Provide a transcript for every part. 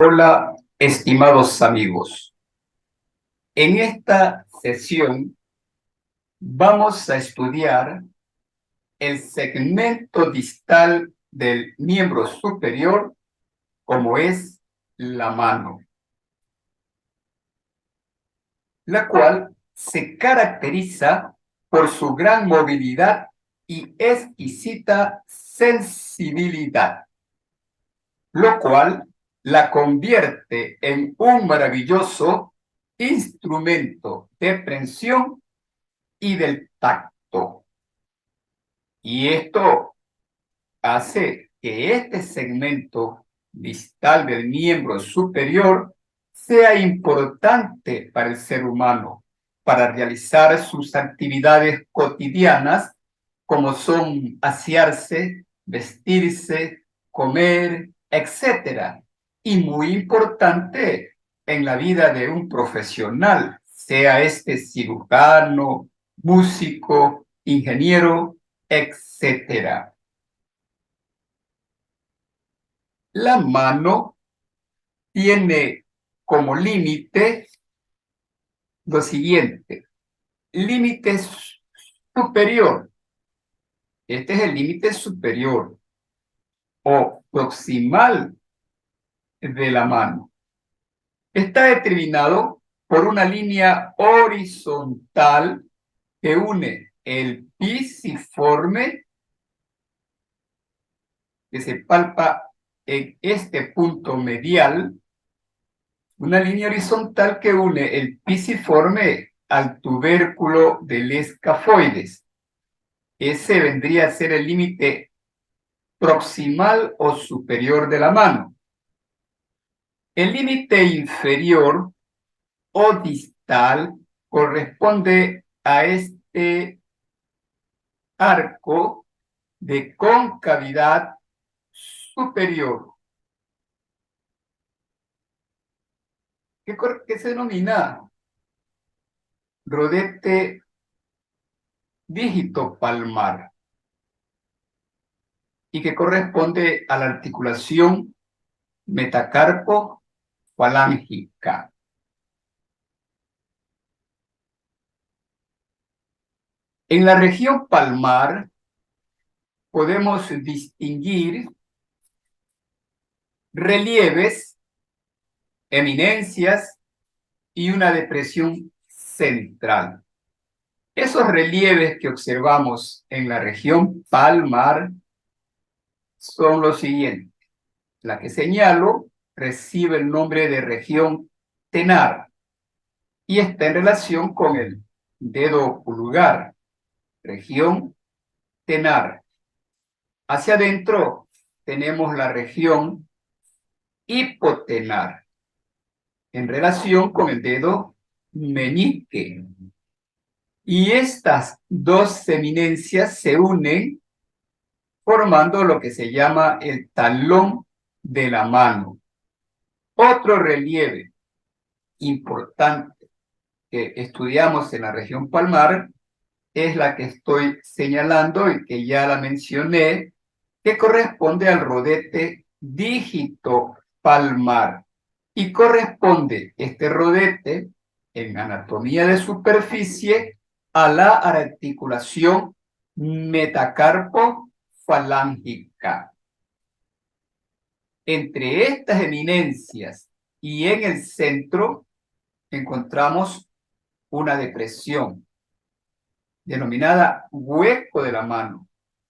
Hola, estimados amigos. En esta sesión vamos a estudiar el segmento distal del miembro superior, como es la mano, la cual se caracteriza por su gran movilidad y exquisita sensibilidad, lo cual la convierte en un maravilloso instrumento de prensión y del tacto. Y esto hace que este segmento distal del miembro superior sea importante para el ser humano, para realizar sus actividades cotidianas, como son asearse, vestirse, comer, etcétera. Y muy importante en la vida de un profesional, sea este cirujano, músico, ingeniero, etcétera. La mano tiene como límite lo siguiente: límite superior. Este es el límite superior o proximal de la mano. Está determinado por una línea horizontal que une el pisiforme, que se palpa en este punto medial, una línea horizontal que une el pisiforme al tubérculo del escafoides. Ese vendría a ser el límite proximal o superior de la mano. El límite inferior o distal corresponde a este arco de concavidad superior, que se denomina rodete dígito palmar y que corresponde a la articulación metacarpo-falángica. En la región palmar podemos distinguir relieves, eminencias y una depresión central. Esos relieves que observamos en la región palmar son los siguientes. La que señalo recibe el nombre de región tenar y está en relación con el dedo pulgar, región tenar. Hacia adentro tenemos la región hipotenar en relación con el dedo meñique. Y estas dos eminencias se unen formando lo que se llama el talón de la mano. Otro relieve importante que estudiamos en la región palmar es la que estoy señalando y que ya la mencioné, que corresponde al rodete dígito palmar. Y corresponde este rodete en anatomía de superficie a la articulación metacarpo-falángica. Entre estas eminencias y en el centro encontramos una depresión denominada hueco de la mano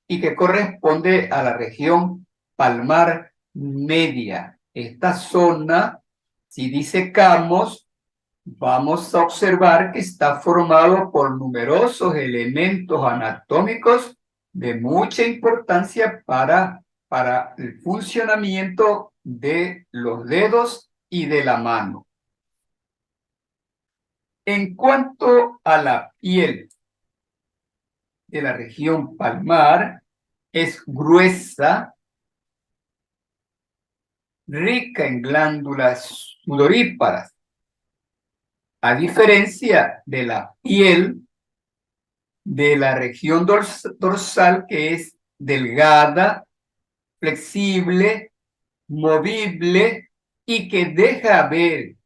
y que corresponde a la región palmar media. Esta zona, si disecamos, vamos a observar que está formado por numerosos elementos anatómicos de mucha importancia para el funcionamiento de los dedos y de la mano. En cuanto a la piel de la región palmar, es gruesa, rica en glándulas sudoríparas, a diferencia de la piel de la región dorsal, que es delgada, flexible, movible y que deja ver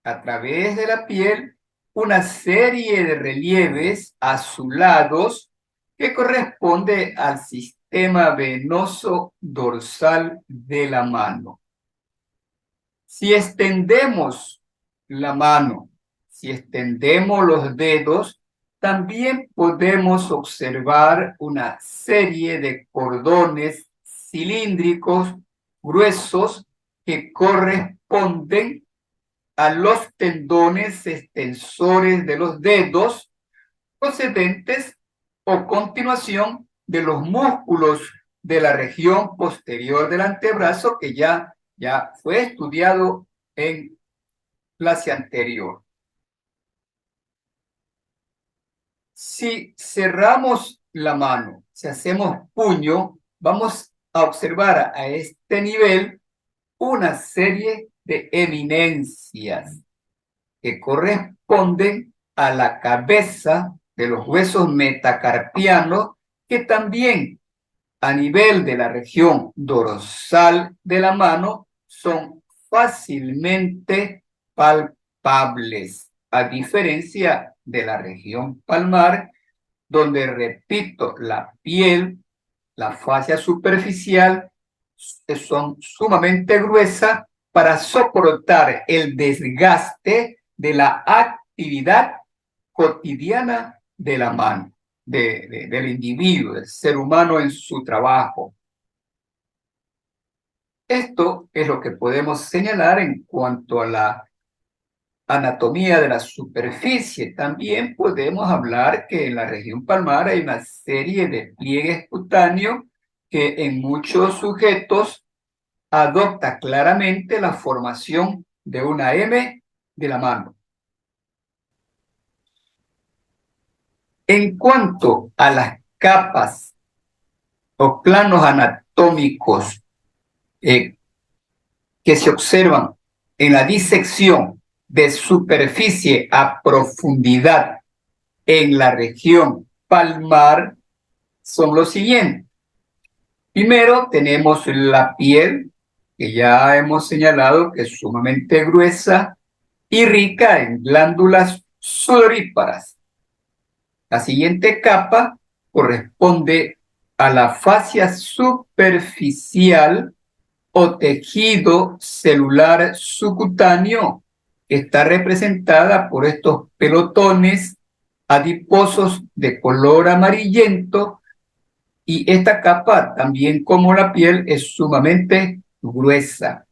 a través de la piel una serie de relieves azulados que corresponde al sistema venoso dorsal de la mano. Si extendemos la mano, si extendemos los dedos, también podemos observar una serie de cordones cilíndricos gruesos que corresponden a los tendones extensores de los dedos procedentes o continuación de los músculos de la región posterior del antebrazo que ya fue estudiado en clase anterior. Si cerramos la mano, si hacemos puño, vamos a observar a este nivel una serie de eminencias que corresponden a la cabeza de los huesos metacarpianos, que también a nivel de la región dorsal de la mano son fácilmente palpables, a diferencia de la región palmar, donde, repito, la piel, la fascia superficial son sumamente gruesas para soportar el desgaste de la actividad cotidiana de la mano, del individuo, del ser humano en su trabajo. Esto es lo que podemos señalar en cuanto a la anatomía de la superficie. También podemos hablar que en la región palmar hay una serie de pliegues cutáneos que en muchos sujetos adopta claramente la formación de una M de la mano. En cuanto a las capas o planos anatómicos que se observan en la disección de superficie a profundidad en la región palmar, son los siguientes. Primero tenemos la piel, que ya hemos señalado que es sumamente gruesa y rica en glándulas sudoríparas. La siguiente capa corresponde a la fascia superficial o tejido celular subcutáneo, que está representada por estos pelotones adiposos de color amarillento, y esta capa, también como la piel, es sumamente gruesa.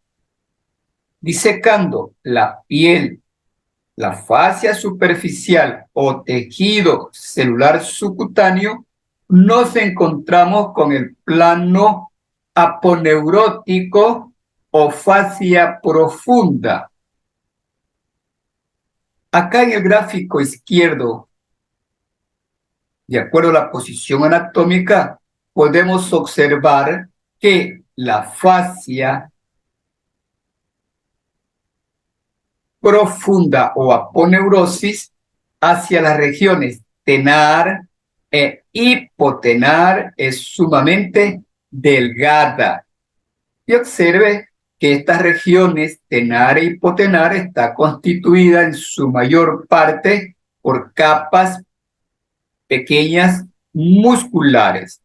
Disecando la piel, la fascia superficial o tejido celular subcutáneo, nos encontramos con el plano aponeurótico o fascia profunda. Acá en el gráfico izquierdo, de acuerdo a la posición anatómica, podemos observar que la fascia profunda o aponeurosis hacia las regiones tenar e hipotenar es sumamente delgada. Y observe que estas regiones tenar e hipotenar está constituida en su mayor parte por capas pequeñas musculares.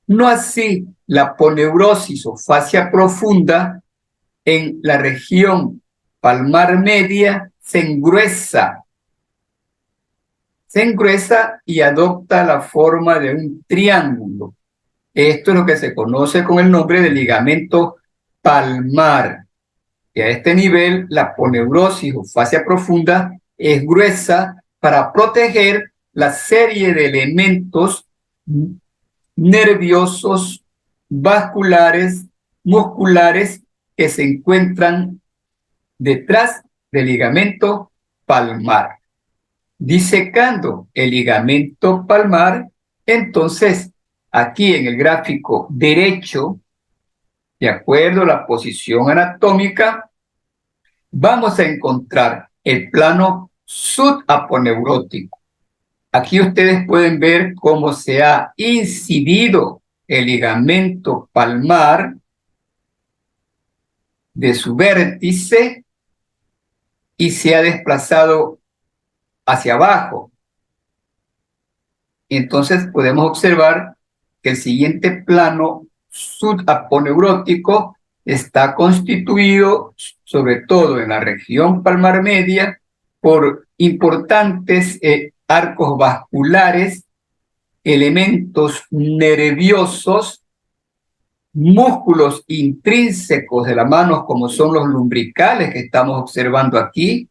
No así la aponeurosis o fascia profunda en la región palmar media se engruesa y adopta la forma de un triángulo. Esto es lo que se conoce con el nombre de ligamento palmar. Y a este nivel, la aponeurosis o fascia profunda es gruesa para proteger la serie de elementos nerviosos, vasculares, musculares que se encuentran detrás del ligamento palmar. Disecando el ligamento palmar, entonces aquí en el gráfico derecho, de acuerdo a la posición anatómica, vamos a encontrar el plano subaponeurótico. Aquí ustedes pueden ver cómo se ha incidido el ligamento palmar de su vértice y se ha desplazado hacia abajo. Entonces podemos observar que el siguiente plano subaponeurótico está constituido, sobre todo en la región palmar media, por importantes arcos vasculares, elementos nerviosos, músculos intrínsecos de la mano, como son los lumbricales que estamos observando aquí.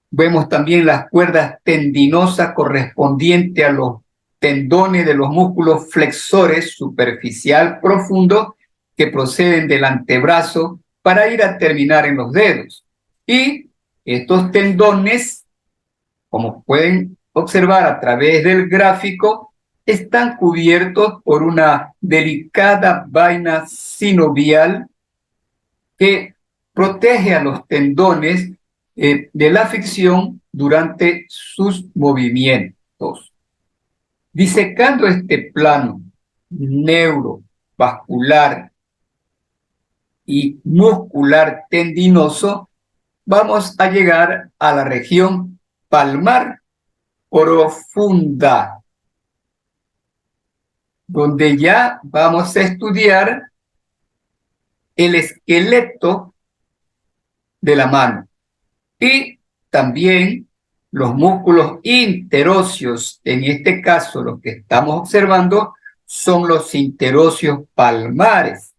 Vemos también las cuerdas tendinosas correspondientes a los tendones de los músculos flexores superficial profundo que proceden del antebrazo para ir a terminar en los dedos. Y estos tendones, como pueden observar a través del gráfico, están cubiertos por una delicada vaina sinovial que protege a los tendones de la fricción durante sus movimientos. Disecando este plano neurovascular y muscular tendinoso, vamos a llegar a la región palmar profunda, donde ya vamos a estudiar el esqueleto de la mano y también los músculos interóseos. En este caso, lo que estamos observando son los interóseos palmares,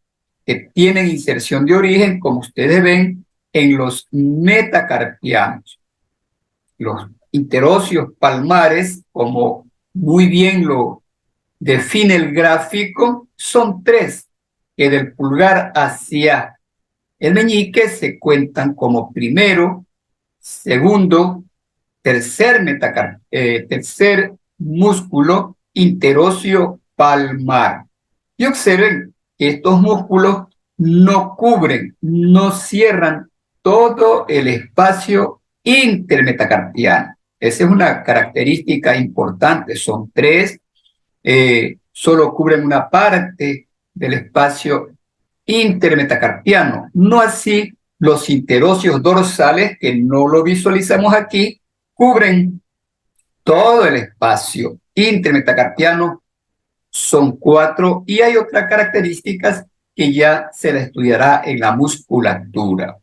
que tienen inserción de origen, como ustedes ven, en los metacarpianos. Los interóseos palmares, como muy bien lo define el gráfico, son tres, que del pulgar hacia el meñique se cuentan como primero, segundo, tercer músculo interóseo palmar. Y observen que estos músculos no cubren, no cierran todo el espacio intermetacarpiano. Esa es una característica importante. Son tres, solo cubren una parte del espacio intermetacarpiano. No así los interóseos dorsales, que no lo visualizamos aquí, cubren todo el espacio intermetacarpiano. Son cuatro y hay otras características que ya se la estudiará en la musculatura.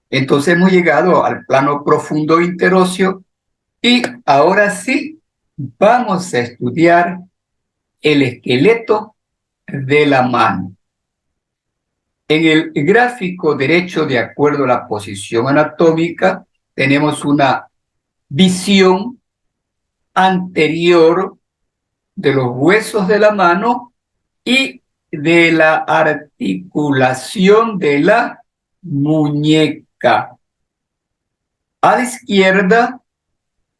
Entonces hemos llegado al plano profundo interóseo y ahora sí vamos a estudiar el esqueleto de la mano. En el gráfico derecho, de acuerdo a la posición anatómica, tenemos una visión anterior de los huesos de la mano y de la articulación de la muñeca. A la izquierda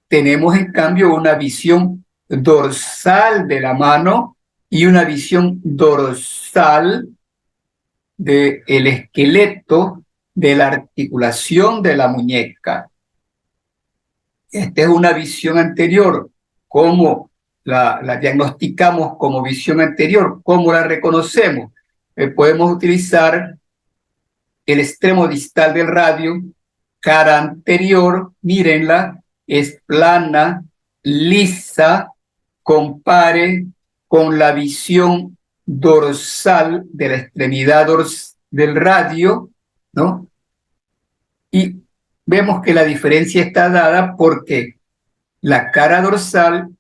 tenemos en cambio una visión dorsal de la mano y una visión dorsal del esqueleto de la articulación de la muñeca. Esta es una visión anterior. ¿Cómo la diagnosticamos como visión anterior? ¿Cómo la reconocemos? Podemos utilizar el extremo distal del radio, cara anterior, mírenla, es plana, lisa, compare con la visión dorsal de la extremidad del radio, ¿no? Y vemos que la diferencia está dada porque la cara dorsal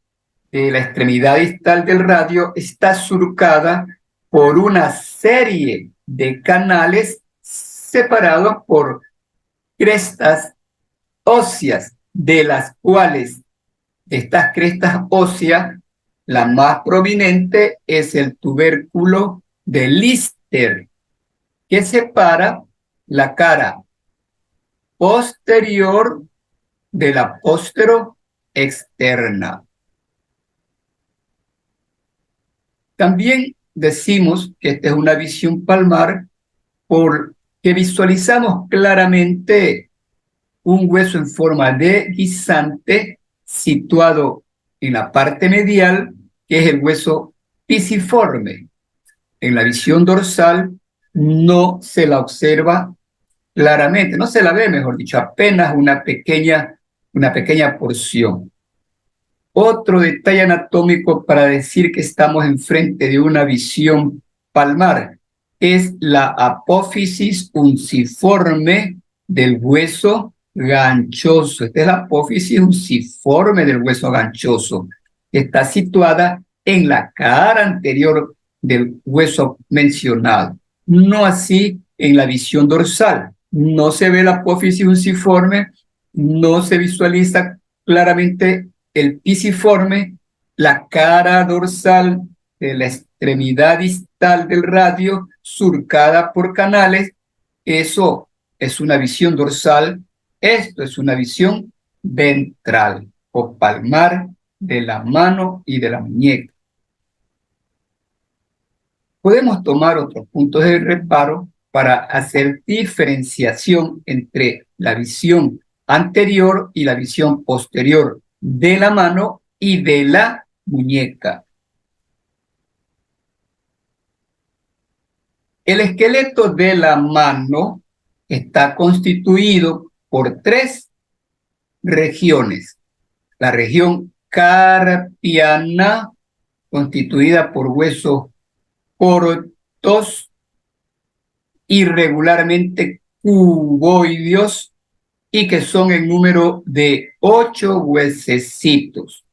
de la extremidad distal del radio está surcada por una serie de canales separados por crestas óseas, de las cuales estas crestas óseas, la más prominente es el tubérculo de Lister, que separa la cara posterior de la postero externa. También decimos que esta es una visión palmar porque visualizamos claramente un hueso en forma de guisante situado en la parte medial, que es el hueso pisiforme. en la visión dorsal no se la observa claramente, no se la ve, mejor dicho, apenas una pequeña porción. Otro detalle anatómico para decir que estamos enfrente de una visión palmar es la apófisis unciforme del hueso ganchoso. Esta es la apófisis unciforme del hueso ganchoso, que está situada en la cara anterior del hueso mencionado. No así en la visión dorsal. No se ve la apófisis unciforme, no se visualiza claramente el pisiforme, la cara dorsal de la extremidad distal del radio surcada por canales. Eso es una visión dorsal. Esto es una visión ventral o palmar de la mano y de la muñeca. Podemos tomar otros puntos de reparo para hacer diferenciación entre la visión anterior y la visión posterior de la mano y de la muñeca. El esqueleto de la mano está constituido por tres regiones. La región carpiana, constituida por huesos cortos, irregularmente cuboideos y que son en número de 8 huesecitos.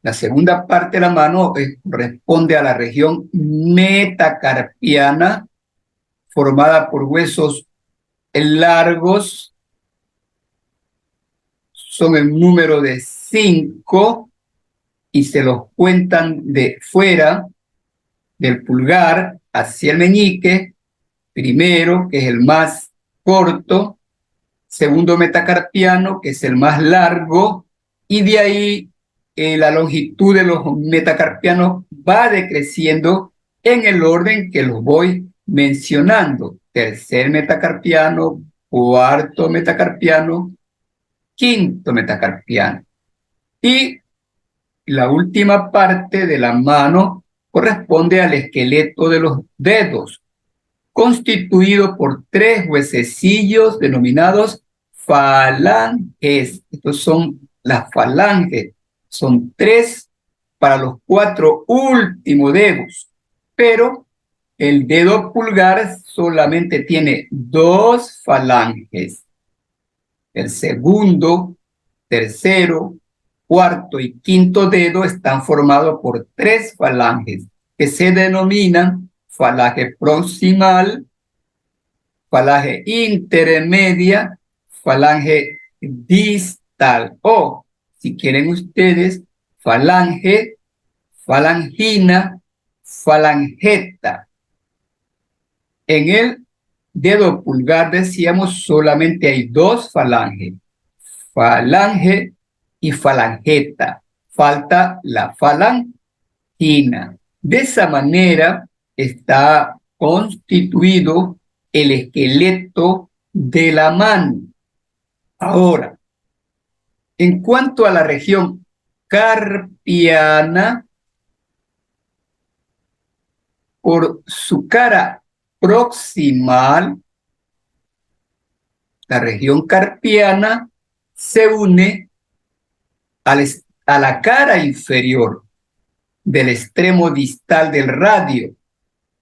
La segunda parte de la mano corresponde a la región metacarpiana, formada por huesos largos, son en número de 5 y se los cuentan de fuera del pulgar hacia el meñique, primero, que es el más corto, segundo metacarpiano, que es el más largo, y de ahí la longitud de los metacarpianos va decreciendo en el orden que los voy mencionando. Tercer metacarpiano, cuarto metacarpiano, quinto metacarpiano. Y la última parte de la mano corresponde al esqueleto de los dedos, constituido por tres huesecillos denominados falanges. Estos son las falanges. Son tres para los 4 últimos dedos, pero el dedo pulgar solamente tiene 2 falanges. El segundo, tercero, cuarto y quinto dedo están formados por 3 falanges que se denominan falange proximal, falange intermedia, falange distal o, si quieren ustedes, falange, falangina, falangeta. En el dedo pulgar, decíamos, solamente hay 2 falanges, falange y falangeta. Falta la falangina. De esa manera está constituido el esqueleto de la mano. Ahora, en cuanto a la región carpiana, por su cara proximal, la región carpiana se une a la cara inferior del extremo distal del radio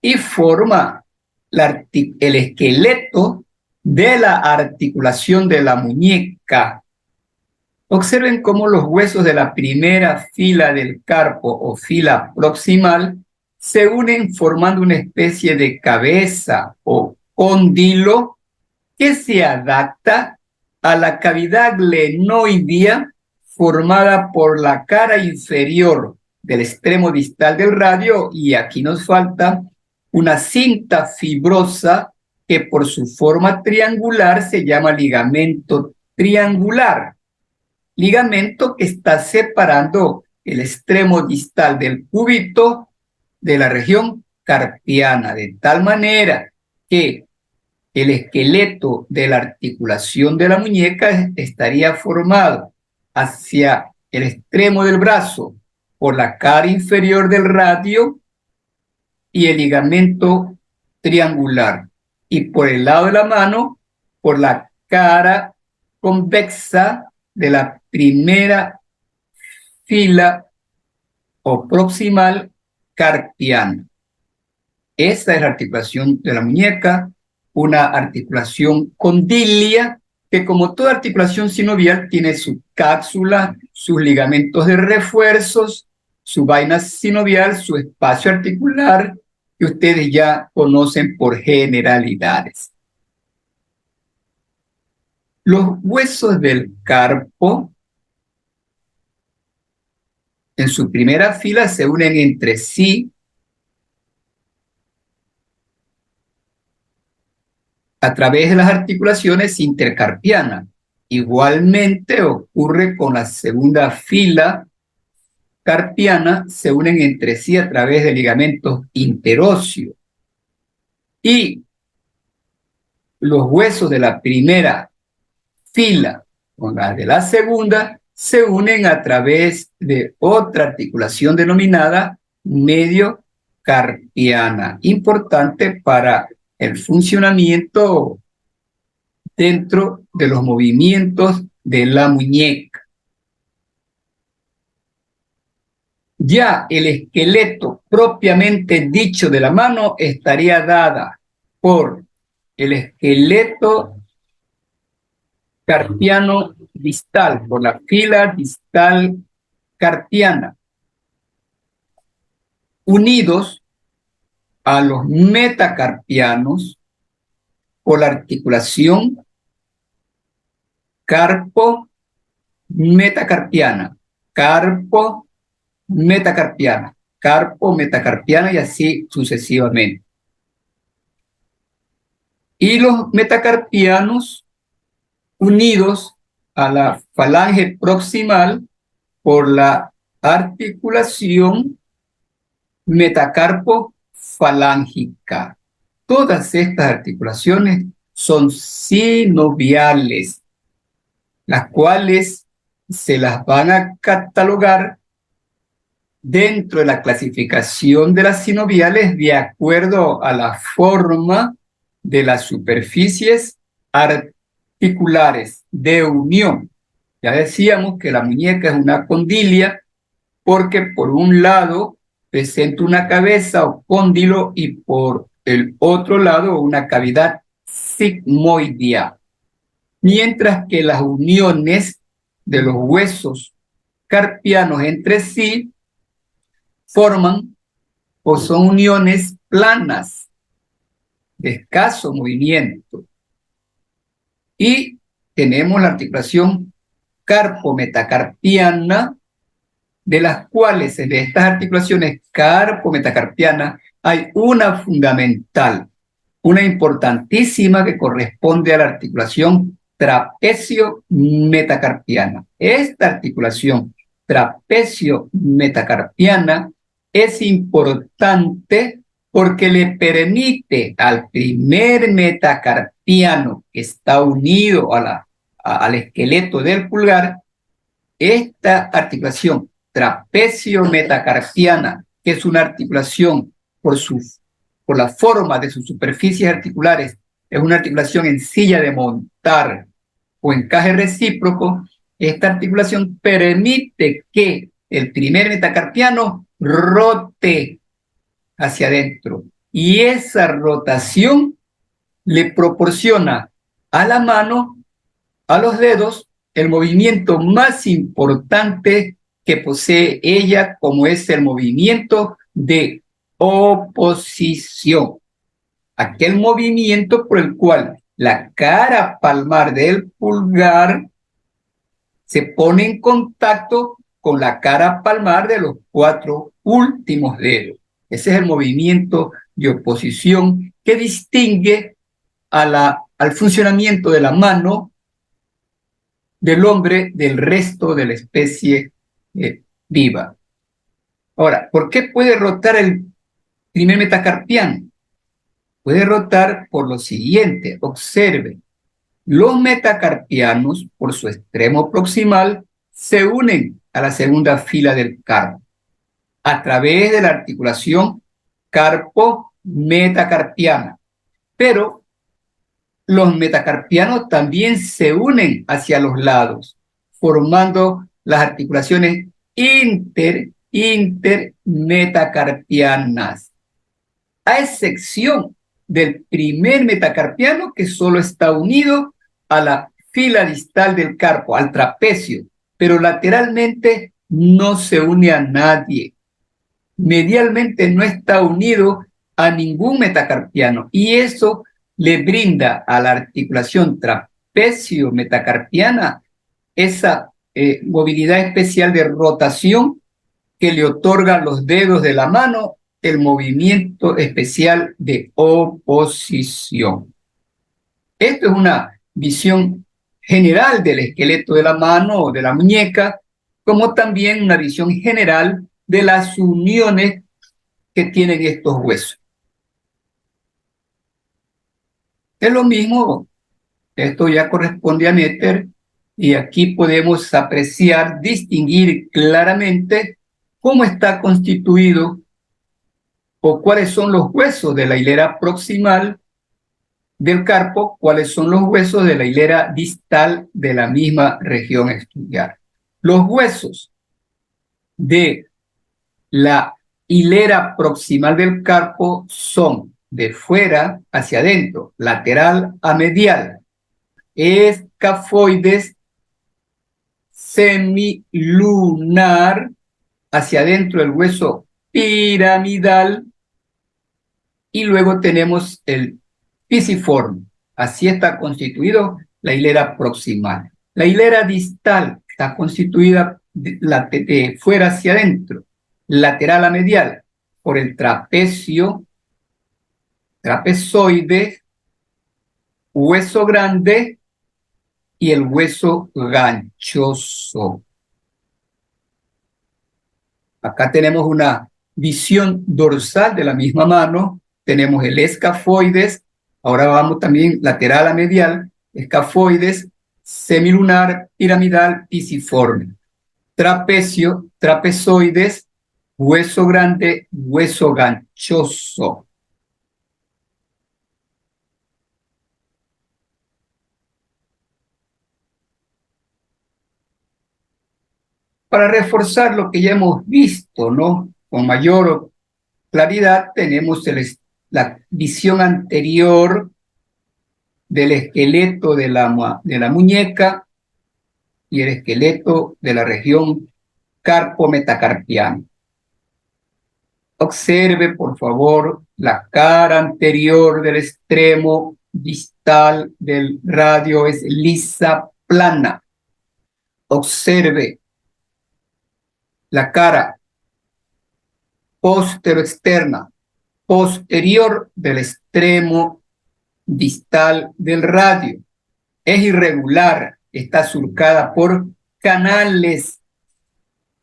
y forma el esqueleto de la articulación de la muñeca. Observen cómo los huesos de la primera fila del carpo o fila proximal se unen formando una especie de cabeza o cóndilo que se adapta a la cavidad glenoidea formada por la cara inferior del extremo distal del radio, y aquí nos falta una cinta fibrosa que por su forma triangular se llama ligamento triangular. Ligamento que está separando el extremo distal del cúbito de la región carpiana, de tal manera que el esqueleto de la articulación de la muñeca estaría formado hacia el extremo del brazo por la cara inferior del radio y el ligamento triangular. Y por el lado de la mano, por la cara convexa de la primera fila o proximal carpiana. Esta es la articulación de la muñeca, una articulación condilia que, como toda articulación sinovial, tiene su cápsula, sus ligamentos de refuerzos, su vaina sinovial, su espacio articular, que ustedes ya conocen por generalidades. Los huesos del carpo en su primera fila se unen entre sí a través de las articulaciones intercarpianas. Igualmente ocurre con la segunda fila carpiana, se unen entre sí a través de ligamentos interóseos. Y los huesos de la primera fila con la de la segunda se unen a través de otra articulación denominada mediocarpiana, importante para el funcionamiento dentro de los movimientos de la muñeca. Ya el esqueleto propiamente dicho de la mano estaría dada por el esqueleto carpiano distal, por la fila distal carpiana, unidos a los metacarpianos por la articulación carpo-metacarpiana, carpo-metacarpiana, carpo-metacarpiana y así sucesivamente. Y los metacarpianos unidos a la falange proximal por la articulación metacarpo-falángica. Todas estas articulaciones son sinoviales, las cuales se las van a catalogar dentro de la clasificación de las sinoviales de acuerdo a la forma de las superficies articulares de unión. Ya decíamos que la muñeca es una condilia porque por un lado presenta una cabeza o cóndilo y por el otro lado una cavidad sigmoidea. Mientras que las uniones de los huesos carpianos entre sí forman o son uniones planas de escaso movimiento. Y tenemos la articulación carpo-metacarpiana, de las cuales de estas articulaciones carpo-metacarpianas hay una fundamental, una importantísima que corresponde a la articulación trapecio-metacarpiana. Esta articulación trapecio-metacarpiana es importante porque le permite al primer metacarpiano que está unido al esqueleto del pulgar, esta articulación trapecio-metacarpiana, que es una articulación por la forma de sus superficies articulares, es una articulación en silla de montar o encaje recíproco. Esta articulación permite que el primer metacarpiano rote hacia adentro y esa rotación le proporciona a la mano, a los dedos, el movimiento más importante que posee ella, como es el movimiento de oposición. Aquel movimiento por el cual la cara palmar del pulgar se pone en contacto con la cara palmar de los 4 últimos dedos. Ese es el movimiento de oposición que distingue al funcionamiento de la mano del hombre del resto de la especie viva. Ahora, ¿por qué puede rotar el primer metacarpiano? Puede rotar por lo siguiente. Observe, los metacarpianos, por su extremo proximal, se unen a la segunda fila del carpo a través de la articulación carpo metacarpiana. Pero los metacarpianos también se unen hacia los lados, formando las articulaciones intermetacarpianas, a excepción del primer metacarpiano que solo está unido a la fila distal del carpo, al trapecio, pero lateralmente no se une a nadie. Medialmente no está unido a ningún metacarpiano y eso le brinda a la articulación trapecio-metacarpiana esa movilidad especial de rotación que le otorga a los dedos de la mano el movimiento especial de oposición. Esto es una visión general del esqueleto de la mano o de la muñeca, como también una visión general de las uniones que tienen estos huesos. Es lo mismo, esto ya corresponde a Netter, y aquí podemos apreciar, distinguir claramente cómo está constituido o cuáles son los huesos de la hilera proximal del carpo, cuáles son los huesos de la hilera distal de la misma región a estudiar. Los huesos de la hilera proximal del carpo son de fuera hacia adentro, lateral a medial, escafoides, semilunar, hacia adentro el hueso piramidal, y luego tenemos el pisiforme. Así está constituido la hilera proximal. La hilera distal está constituida de fuera hacia adentro, lateral a medial, por el trapecio, trapezoide, hueso grande y el hueso ganchoso. Acá tenemos una visión dorsal de la misma mano. Tenemos el escafoides, ahora vamos también lateral a medial, escafoides, semilunar, piramidal, pisiforme. Trapecio, trapezoides, hueso grande, hueso ganchoso. Para reforzar lo que ya hemos visto, ¿no? Con mayor claridad tenemos la visión anterior del esqueleto de la muñeca y el esqueleto de la región carpo-metacarpiana. Observe, por favor, la cara anterior del extremo distal del radio es lisa, plana. Observe la cara postero-externa, posterior del extremo distal del radio. Es irregular, está surcada por canales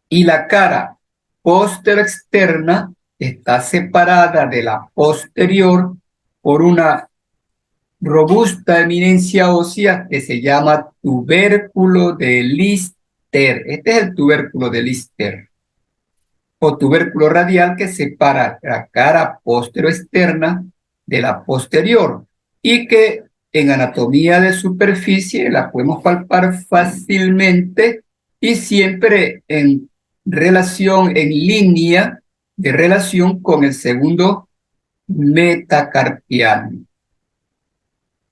y la cara postero-externa está separada de la posterior por una robusta eminencia ósea que se llama tubérculo de Lister. Este es el tubérculo de Lister, o tubérculo radial, que separa la cara postero-externa de la posterior y que en anatomía de superficie la podemos palpar fácilmente y siempre en relación, en línea de relación con el segundo metacarpiano.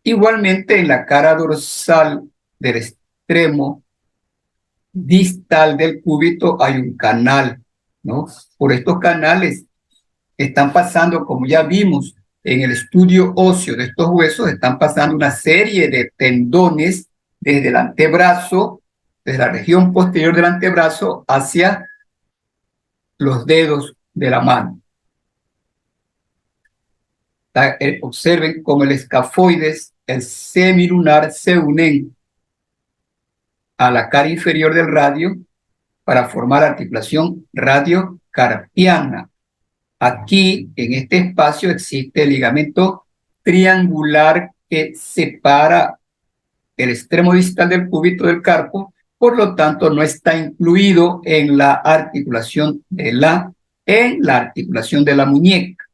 Igualmente en la cara dorsal del extremo distal del cúbito hay un canal, ¿no? Por estos canales están pasando, como ya vimos en el estudio óseo de estos huesos, están pasando una serie de tendones desde el antebrazo, desde la región posterior del antebrazo hacia los dedos de la mano. Observen cómo el escafoides, el semilunar se unen a la cara inferior del radio para formar articulación radiocarpiana. Aquí, en este espacio, existe el ligamento triangular que separa el extremo distal del cúbito del carpo, por lo tanto, no está incluido en la articulación de la muñeca.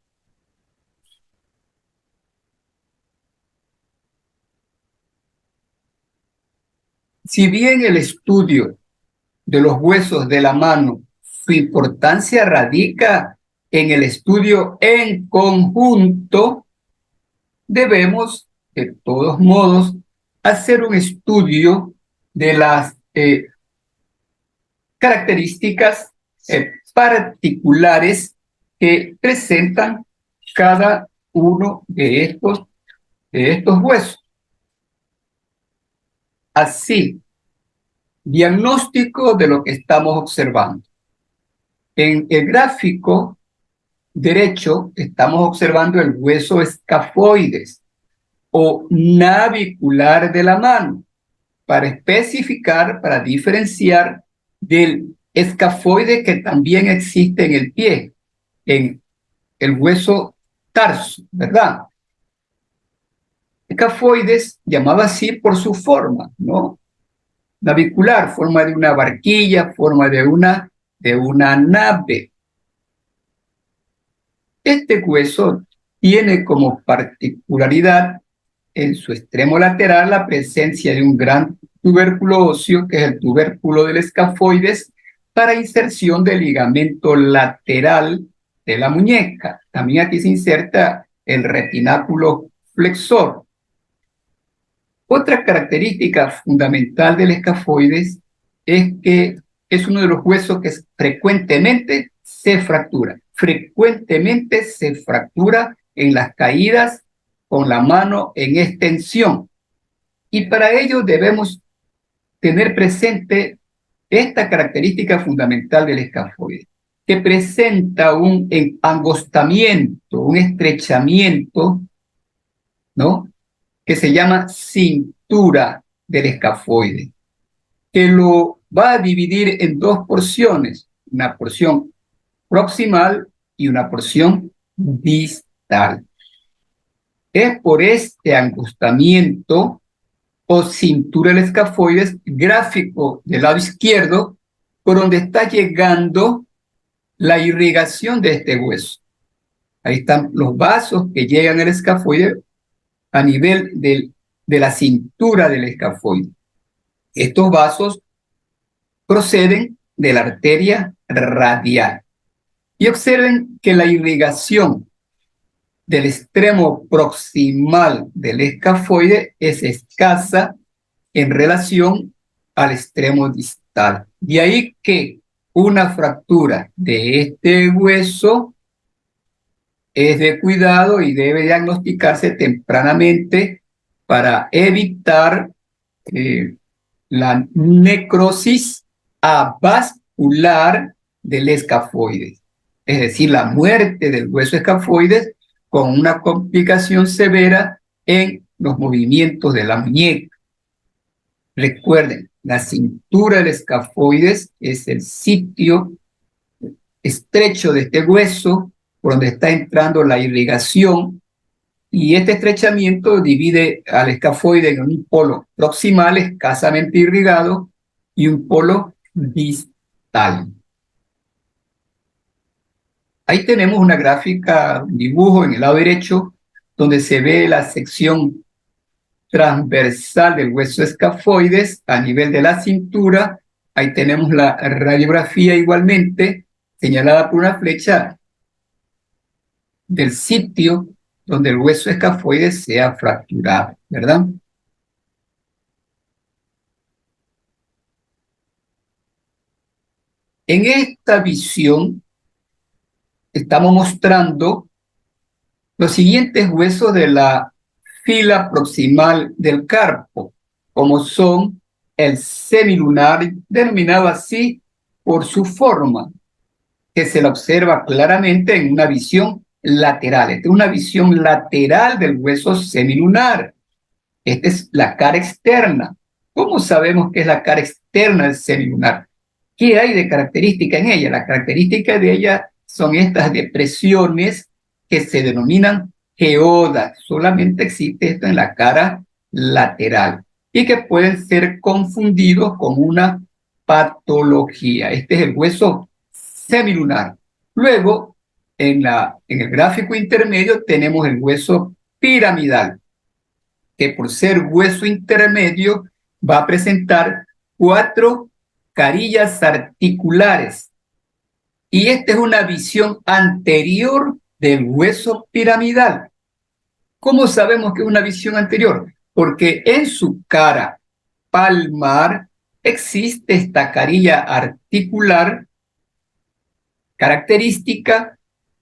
Si bien el estudio de los huesos de la mano, su importancia radica en el estudio en conjunto, debemos, de todos modos, hacer un estudio de las características particulares que presentan cada uno de estos huesos. Así, diagnóstico de lo que estamos observando. En el gráfico derecho estamos observando el hueso escafoides o navicular de la mano, para especificar, para diferenciar del escafoide que también existe en el pie, en el hueso tarso, ¿verdad? Escafoides, llamado así por su forma, ¿no? Navicular, forma de una barquilla, forma de una nave. Este hueso tiene como particularidad en su extremo lateral la presencia de un gran tubérculo óseo, que es el tubérculo del escafoides, para inserción del ligamento lateral de la muñeca. También aquí se inserta el retináculo flexor. Otra característica fundamental del escafoides es que es uno de los huesos que frecuentemente se fractura. Frecuentemente se fractura en las caídas con la mano en extensión. Y para ello debemos tener presente esta característica fundamental del escafoide, que presenta un angostamiento, un estrechamiento, ¿no?, que se llama cintura del escafoide, que lo va a dividir en dos porciones, una porción proximal y una porción distal. Es por este angostamiento o cintura del escafoides, gráfico del lado izquierdo, por donde está llegando la irrigación de este hueso. Ahí están los vasos que llegan al escafoide a nivel de la cintura del escafoide. Estos vasos proceden de la arteria radial. Y observen que la irrigación del extremo proximal del escafoide es escasa en relación al extremo distal. De ahí que una fractura de este hueso es de cuidado y debe diagnosticarse tempranamente para evitar la necrosis avascular del escafoides, es decir, la muerte del hueso escafoides con una complicación severa en los movimientos de la muñeca. Recuerden, la cintura del escafoides es el sitio estrecho de este hueso por donde está entrando la irrigación, y este estrechamiento divide al escafoide en un polo proximal escasamente irrigado y un polo distal. Ahí tenemos una gráfica, un dibujo en el lado derecho, donde se ve la sección transversal del hueso escafoides a nivel de la cintura. Ahí tenemos la radiografía igualmente, señalada por una flecha del sitio donde el hueso escafoides se ha fracturado, ¿verdad? En esta visión estamos mostrando los siguientes huesos de la fila proximal del carpo, como son el semilunar, denominado así por su forma, que se la observa claramente en una visión lateral. Esta es una visión lateral del hueso semilunar. Esta es la cara externa. ¿Cómo sabemos que es la cara externa del semilunar? ¿Qué hay de característica en ella? La característica de ella son estas depresiones que se denominan geodas. Solamente existe esto en la cara lateral y que pueden ser confundidos con una patología. Este es el hueso semilunar. Luego, en el gráfico intermedio tenemos el hueso piramidal, que por ser hueso intermedio va a presentar 4 carillas articulares. Y esta es una visión anterior del hueso piramidal. ¿Cómo sabemos que es una visión anterior? Porque en su cara palmar existe esta carilla articular característica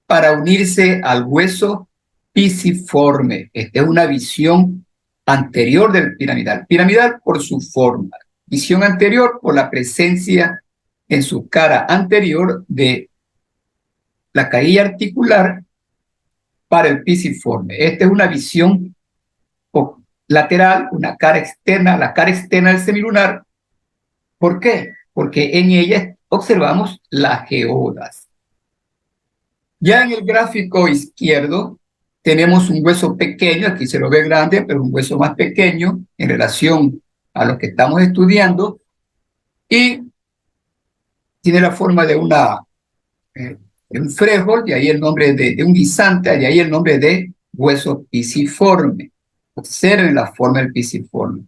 para unirse al hueso pisiforme. Esta es una visión anterior del piramidal. Piramidal por su forma. Visión anterior por la presencia en su cara anterior de la carilla articular para el pisiforme. Esta es una visión lateral, una cara externa, la cara externa del semilunar. ¿Por qué? Porque en ella observamos las geodas. Ya en el gráfico izquierdo tenemos un hueso pequeño, aquí se lo ve grande, pero un hueso más pequeño en relación a lo que estamos estudiando, y tiene la forma de un frijol, de ahí el nombre de un guisante, de ahí el nombre de hueso pisiforme. Observen la forma del pisiforme.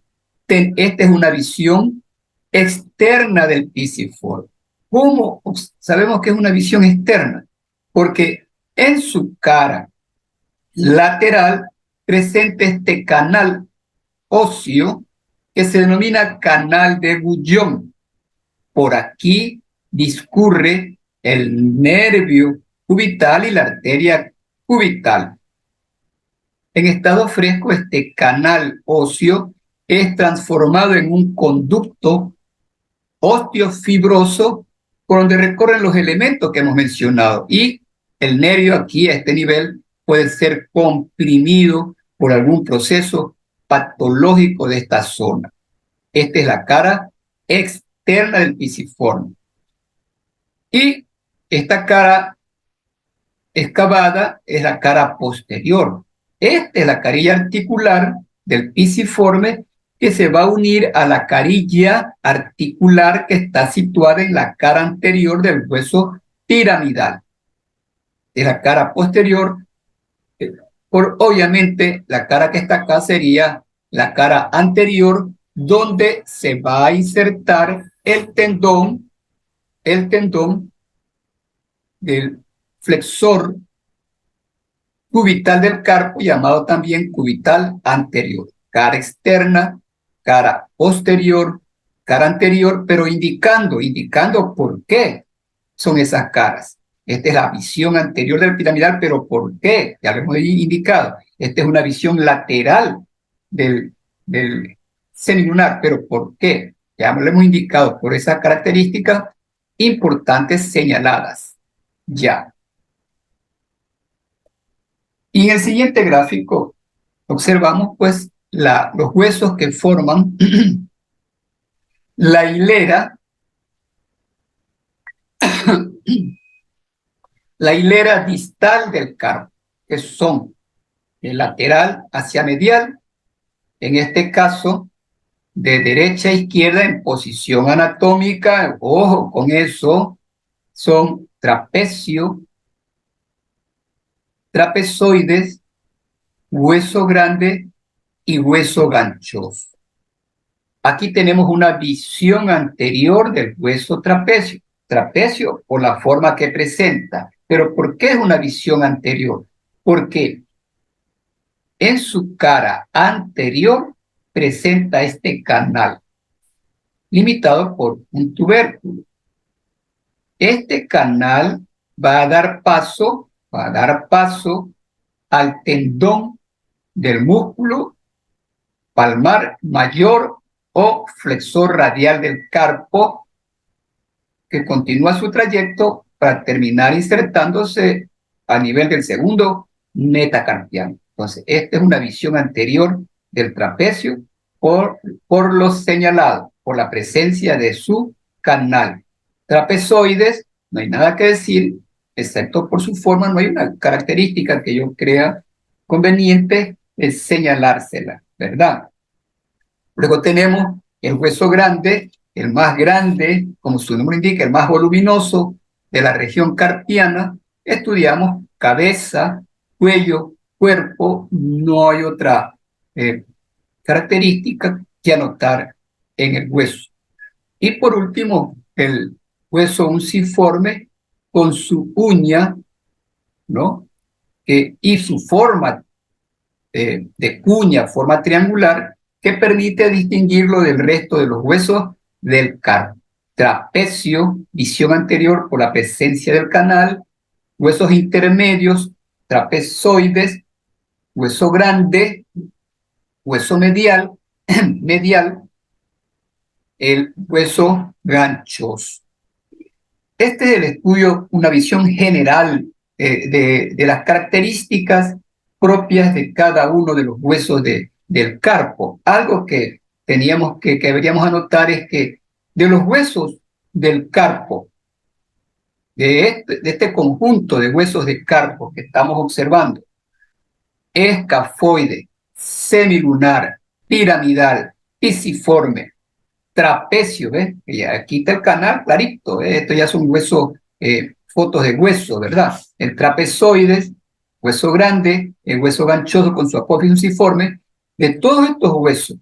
Esta es una visión externa del pisiforme. ¿Cómo sabemos que es una visión externa? Porque en su cara lateral presenta este canal óseo que se denomina canal de Bullón. Por aquí discurre el nervio cubital y la arteria cubital. En estado fresco, este canal óseo es transformado en un conducto osteofibroso por donde recorren los elementos que hemos mencionado, y el nervio aquí a este nivel puede ser comprimido por algún proceso patológico de esta zona. Esta es la cara externa del pisiforme. Y esta cara excavada es la cara posterior. Esta es la carilla articular del pisiforme que se va a unir a la carilla articular que está situada en la cara anterior del hueso piramidal. De la cara posterior, obviamente la cara que está acá sería la cara anterior, donde se va a insertar el tendón del flexor cubital del carpo, llamado también cubital anterior. Cara externa, cara posterior, cara anterior, pero indicando por qué son esas caras. Esta es la visión anterior del piramidal, pero ¿por qué? Ya lo hemos indicado. Esta es una visión lateral del semilunar, pero ¿por qué? Ya lo hemos indicado por esas características importantes señaladas. Ya. Y en el siguiente gráfico observamos pues los huesos que forman la hilera distal del carpo, que son el lateral hacia medial, en este caso de derecha a izquierda en posición anatómica, ojo con eso, son trapecio, trapezoides, hueso grande y hueso ganchoso. Aquí tenemos una visión anterior del hueso trapecio. Trapecio por la forma que presenta. Pero ¿por qué es una visión anterior? Porque en su cara anterior presenta este canal, limitado por un tubérculo. Este canal va a dar paso al tendón del músculo palmar mayor o flexor radial del carpo, que continúa su trayecto para terminar insertándose a nivel del segundo metacarpiano. Entonces, esta es una visión anterior del trapecio por lo señalado, por la presencia de su canal. Trapezoides, no hay nada que decir, excepto por su forma, no hay una característica que yo crea conveniente señalársela, ¿verdad? Luego tenemos el hueso grande, el más grande, como su nombre indica, el más voluminoso de la región carpiana. Estudiamos cabeza, cuello, cuerpo, no hay otra característica que anotar en el hueso. Y por último, el hueso unciforme con su uña, ¿no? Y su forma de cuña, forma triangular, que permite distinguirlo del resto de los huesos del carpo. Trapecio, visión anterior por la presencia del canal, huesos intermedios, trapezoides, hueso grande, hueso medial, medial, el hueso ganchoso. Este es el estudio, una visión general de las características propias de cada uno de los huesos del carpo. Algo que deberíamos anotar es que de los huesos del carpo, de este conjunto de huesos de carpo que estamos observando, escafoide, semilunar, piramidal, pisiforme, trapecio, ¿ves? Y aquí está el canal clarito, ¿ves? Esto ya son huesos, fotos de hueso, ¿verdad? El trapezoides, hueso grande, el hueso ganchoso con su apófisis fusiforme. De todos estos huesos,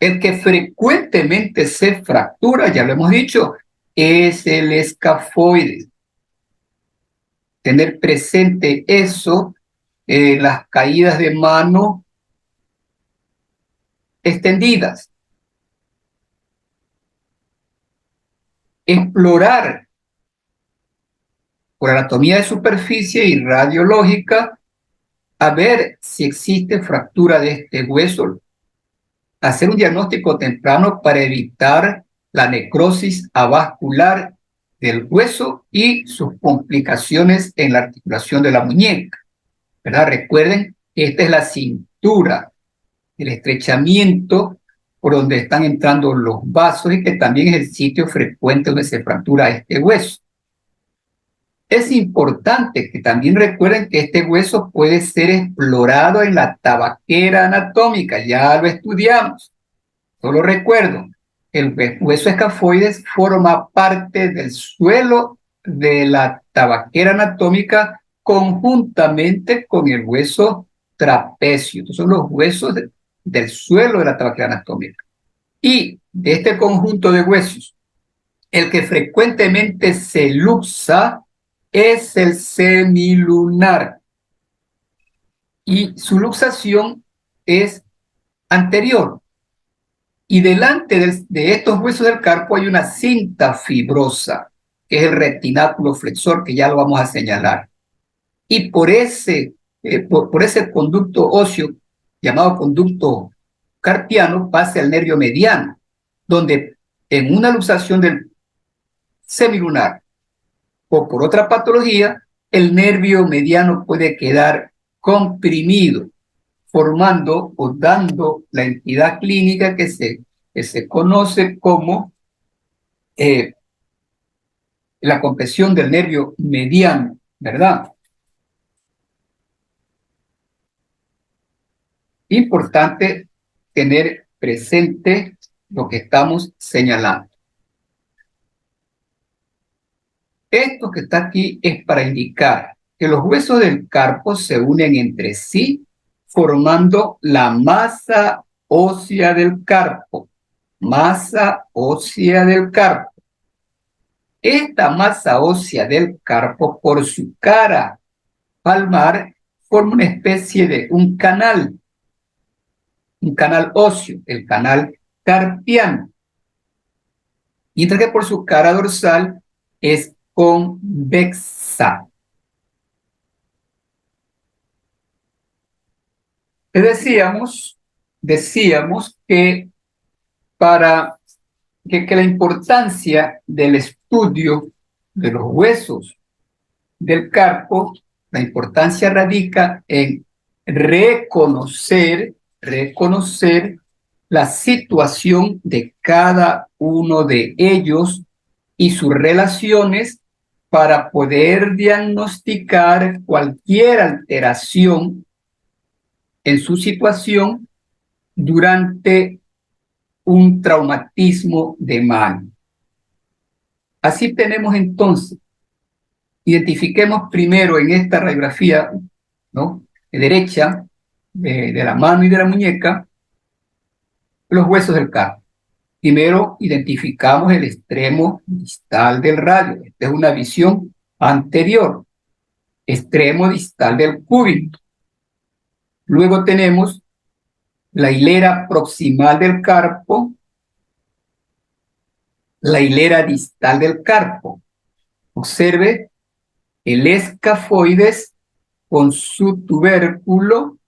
el que frecuentemente se fractura, ya lo hemos dicho, es el escafoides. Tener presente eso, las caídas de mano extendidas. Explorar por anatomía de superficie y radiológica a ver si existe fractura de este hueso, hacer un diagnóstico temprano para evitar la necrosis avascular del hueso y sus complicaciones en la articulación de la muñeca, ¿verdad? Recuerden que esta es la cintura, el estrechamiento por donde están entrando los vasos y que también es el sitio frecuente donde se fractura este hueso. Es importante que también recuerden que este hueso puede ser explorado en la tabaquera anatómica, ya lo estudiamos. Solo recuerdo, el hueso escafoides forma parte del suelo de la tabaquera anatómica conjuntamente con el hueso trapecio. Estos son los huesos del suelo de la tabaquera anatómica. Y de este conjunto de huesos, el que frecuentemente se luxa es el semilunar. Y su luxación es anterior. Y delante de estos huesos del carpo hay una cinta fibrosa, que es el retináculo flexor, que ya lo vamos a señalar. Y por ese conducto óseo, llamado conducto carpiano, pasa el nervio mediano, donde en una luxación del semilunar o por otra patología, el nervio mediano puede quedar comprimido, formando o dando la entidad clínica que se conoce como la compresión del nervio mediano, ¿verdad? Importante tener presente lo que estamos señalando. Esto que está aquí es para indicar que los huesos del carpo se unen entre sí formando la masa ósea del carpo. Masa ósea del carpo. Esta masa ósea del carpo, por su cara palmar, forma una especie de un canal óseo, el canal carpiano. Mientras que por su cara dorsal es convexa. Decíamos que para que la importancia del estudio de los huesos del carpo, la importancia radica en reconocer la situación de cada uno de ellos y sus relaciones para poder diagnosticar cualquier alteración en su situación durante un traumatismo de mano. Así tenemos entonces, identifiquemos primero en esta radiografía, ¿no?, de derecha, de la mano y de la muñeca, los huesos del carpo. Primero identificamos el extremo distal del radio. Esta es una visión anterior. Extremo distal del cúbito. Luego tenemos la hilera proximal del carpo, la hilera distal del carpo. Observe el escafoides con su tubérculo.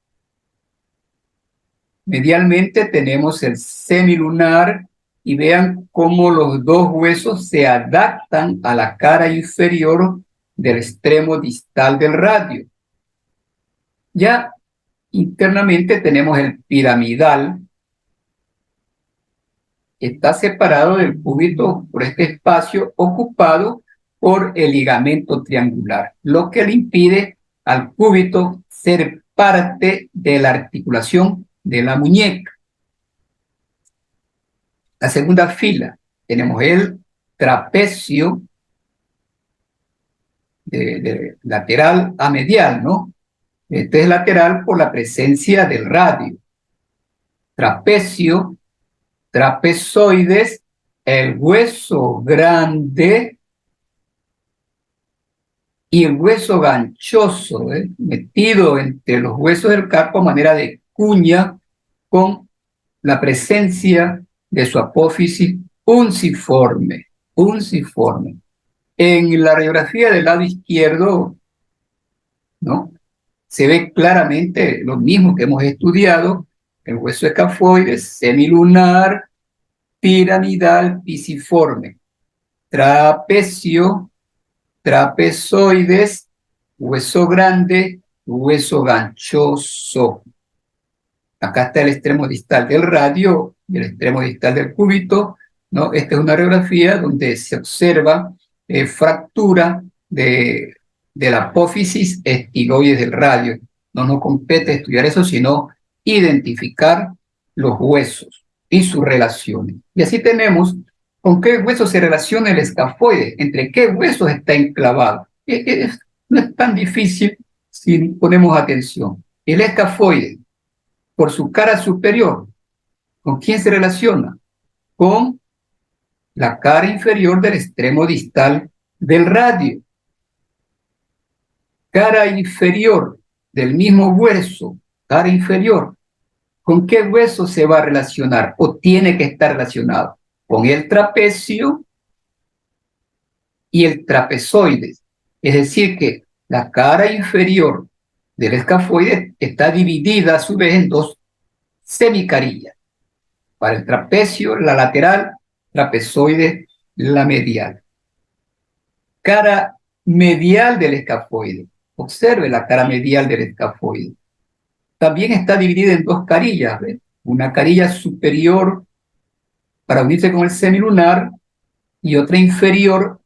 Medialmente tenemos el semilunar y vean cómo los dos huesos se adaptan a la cara inferior del extremo distal del radio. Ya internamente tenemos el piramidal, que está separado del cúbito por este espacio ocupado por el ligamento triangular, lo que le impide al cúbito ser parte de la articulación de la muñeca. La segunda fila tenemos el trapecio de lateral a medial, ¿no? Este es lateral por la presencia del radio. Trapecio, trapezoides, el hueso grande y el hueso ganchoso, metido entre los huesos del carpo a manera de cuña con la presencia de su apófisis unciforme. En la radiografía del lado izquierdo, ¿no?, se ve claramente lo mismo que hemos estudiado: el hueso escafoide, semilunar, piramidal, pisiforme, trapecio, trapezoides, hueso grande, hueso ganchoso. Acá está el extremo distal del radio y el extremo distal del cúbito, ¿no? Esta es una radiografía donde se observa fractura de la apófisis estiloides del radio. No nos compete estudiar eso, sino identificar los huesos y sus relaciones. Y así tenemos con qué hueso se relaciona el escafoide, entre qué huesos está enclavado. No es tan difícil si ponemos atención. El escafoide, por su cara superior, ¿con quién se relaciona? Con la cara inferior del extremo distal del radio. Cara inferior del mismo hueso, cara inferior, ¿con qué hueso se va a relacionar o tiene que estar relacionado? Con el trapecio y el trapezoides. Es decir, que la cara inferior del escafoide está dividida a su vez en dos semicarillas. Para el trapecio, la lateral; trapezoide, la medial. Cara medial del escafoide. Observe la cara medial del escafoide. También está dividida en dos carillas, ¿ves? Una carilla superior para unirse con el semilunar y otra inferior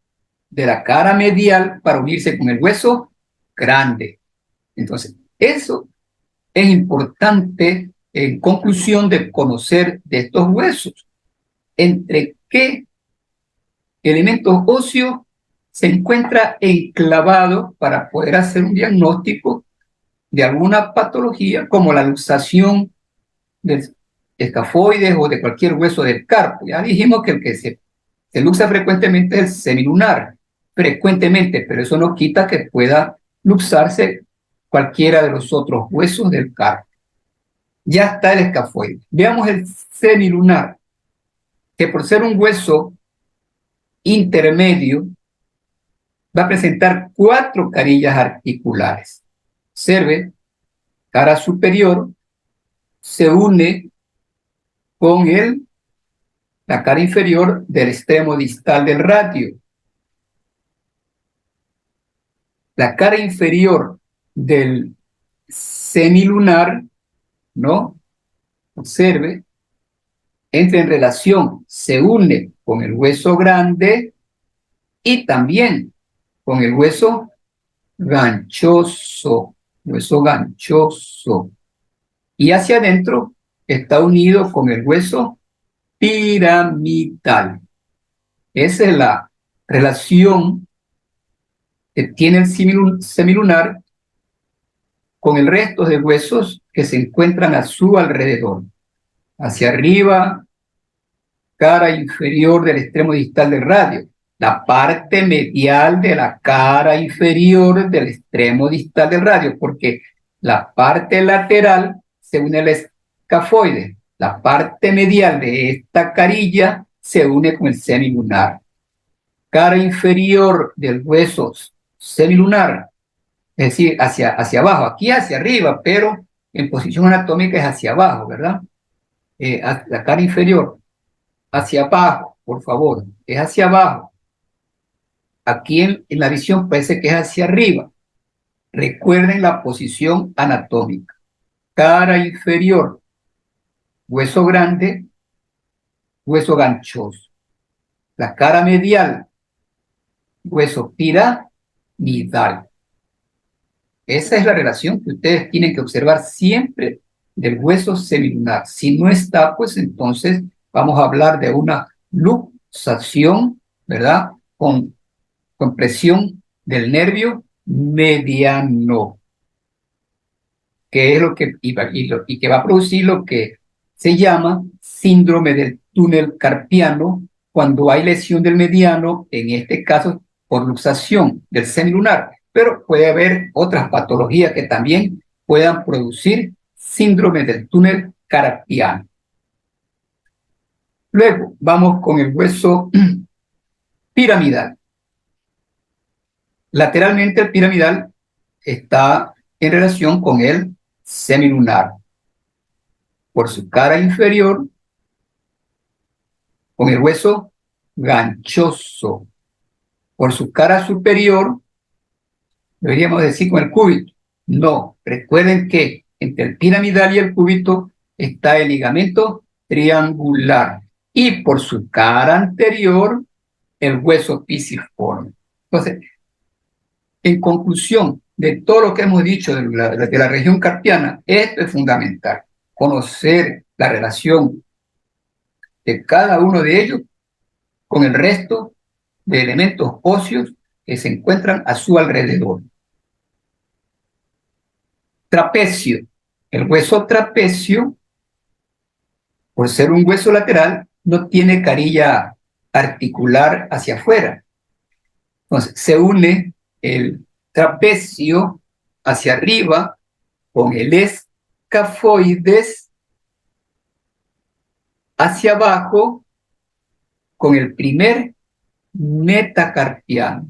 de la cara medial para unirse con el hueso grande. Entonces, eso es importante en conclusión de conocer de estos huesos. ¿Entre qué elementos óseos se encuentra enclavado para poder hacer un diagnóstico de alguna patología como la luxación del escafoides o de cualquier hueso del carpo? Ya dijimos que el que se luxa frecuentemente es el semilunar, frecuentemente, pero eso no quita que pueda luxarse cualquiera de los otros huesos del carpo. Ya está el escafoide. Veamos el semilunar, que por ser un hueso intermedio va a presentar 4 carillas articulares. Observe, cara superior se une con la cara inferior del extremo distal del radio. La cara inferior del semilunar, ¿no?, observe, entra en relación, se une con el hueso grande y también con el hueso ganchoso, y hacia adentro está unido con el hueso piramidal. Esa es la relación que tiene el semilunar con el resto de huesos que se encuentran a su alrededor. Hacia arriba cara inferior del extremo distal del radio. La parte medial de la cara inferior del extremo distal del radio, porque la parte lateral se une al escafoide. La parte medial de esta carilla se une con el semilunar. Cara inferior del hueso semilunar, es decir, hacia abajo, aquí hacia arriba, pero en posición anatómica es hacia abajo, ¿verdad? La cara inferior, hacia abajo, por favor, es hacia abajo. Aquí en la visión parece que es hacia arriba. Recuerden la posición anatómica. Cara inferior, hueso grande, hueso ganchoso. La cara medial, hueso piramidal. Esa es la relación que ustedes tienen que observar siempre del hueso semilunar. Si no está, pues entonces vamos a hablar de una luxación, ¿verdad? Con compresión del nervio mediano, que es lo que, y que va a producir lo que se llama síndrome del túnel carpiano cuando hay lesión del mediano, en este caso por luxación del semilunar, pero puede haber otras patologías que también puedan producir síndrome del túnel carpiano. Luego vamos con el hueso piramidal. Lateralmente el piramidal está en relación con el semilunar. Por su cara inferior, con el hueso ganchoso. Por su cara superior, deberíamos decir con el cúbito. No, recuerden que entre el piramidal y el cúbito está el ligamento triangular. Y por su cara anterior, el hueso pisiforme. Entonces, en conclusión de todo lo que hemos dicho de la región carpiana, esto es fundamental. Conocer la relación de cada uno de ellos con el resto de elementos óseos que se encuentran a su alrededor. Trapecio. El hueso trapecio, por ser un hueso lateral, no tiene carilla articular hacia afuera. Entonces, se une el trapecio hacia arriba con el escafoides hacia abajo con el primer metacarpiano,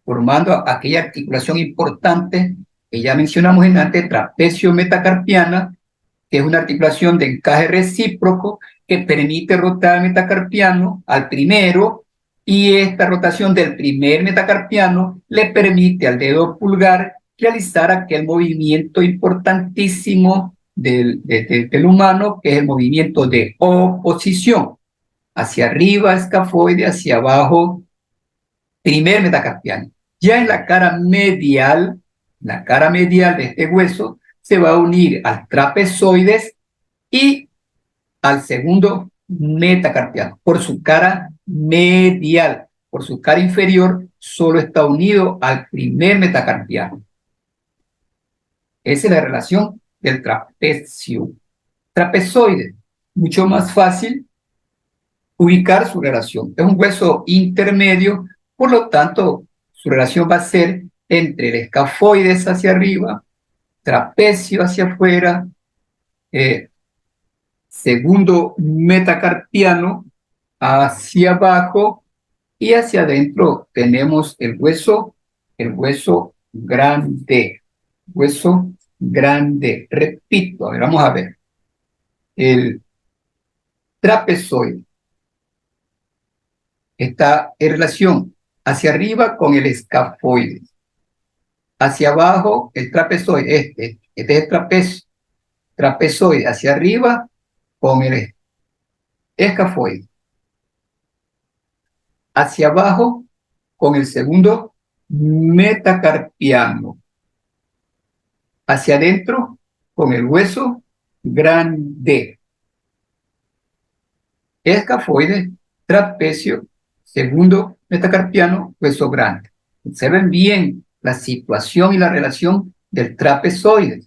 formando aquella articulación importante que ya mencionamos antes, trapecio metacarpiana, que es una articulación de encaje recíproco que permite rotar al metacarpiano al primero, y esta rotación del primer metacarpiano le permite al dedo pulgar realizar aquel movimiento importantísimo del humano, que es el movimiento de oposición. Hacia arriba escafoide, hacia abajo primer metacarpiano. Ya en la cara medial de este hueso, se va a unir al trapezoides y al segundo metacarpiano. Por su cara medial, por su cara inferior, solo está unido al primer metacarpiano. Esa es la relación del trapecio. Trapezoide, mucho más fácil ubicar su relación. Es un hueso intermedio, por lo tanto, su relación va a ser entre el escafoides hacia arriba, trapecio hacia afuera, segundo metacarpiano hacia abajo, y hacia adentro tenemos el hueso grande. Hueso grande. Repito, a ver, vamos a ver. El trapezoide está en relación hacia arriba con el escafoide. Hacia abajo, el trapezoide, este es el trapecio. Trapezoide hacia arriba con el escafoide. Hacia abajo con el segundo metacarpiano. Hacia adentro con el hueso grande. Escafoide, trapecio, segundo metacarpiano, hueso grande. Observen bien la situación y la relación del trapezoide.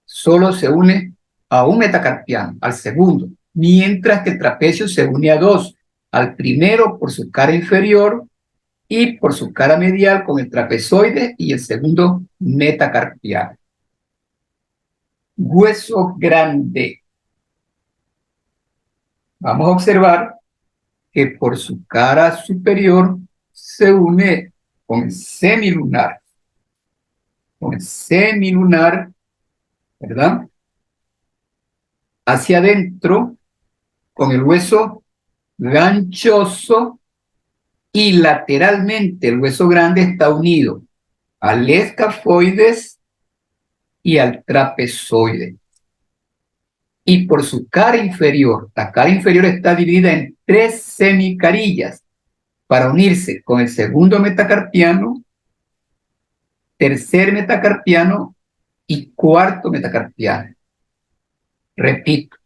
Solo se une a un metacarpiano, al segundo. mientras que el trapecio se une a dos, al primero por su cara inferior y por su cara medial con el trapezoide y el segundo metacarpiano. Hueso grande. Vamos a observar que por su cara superior se une con el semilunar. Con el semilunar, ¿verdad? Hacia adentro, con el hueso ganchoso y lateralmente el hueso grande está unido al escafoides y al trapezoide. Y por su cara inferior, la cara inferior está dividida en 3 semicarillas para unirse con el segundo metacarpiano, tercer metacarpiano y cuarto metacarpiano. Repito,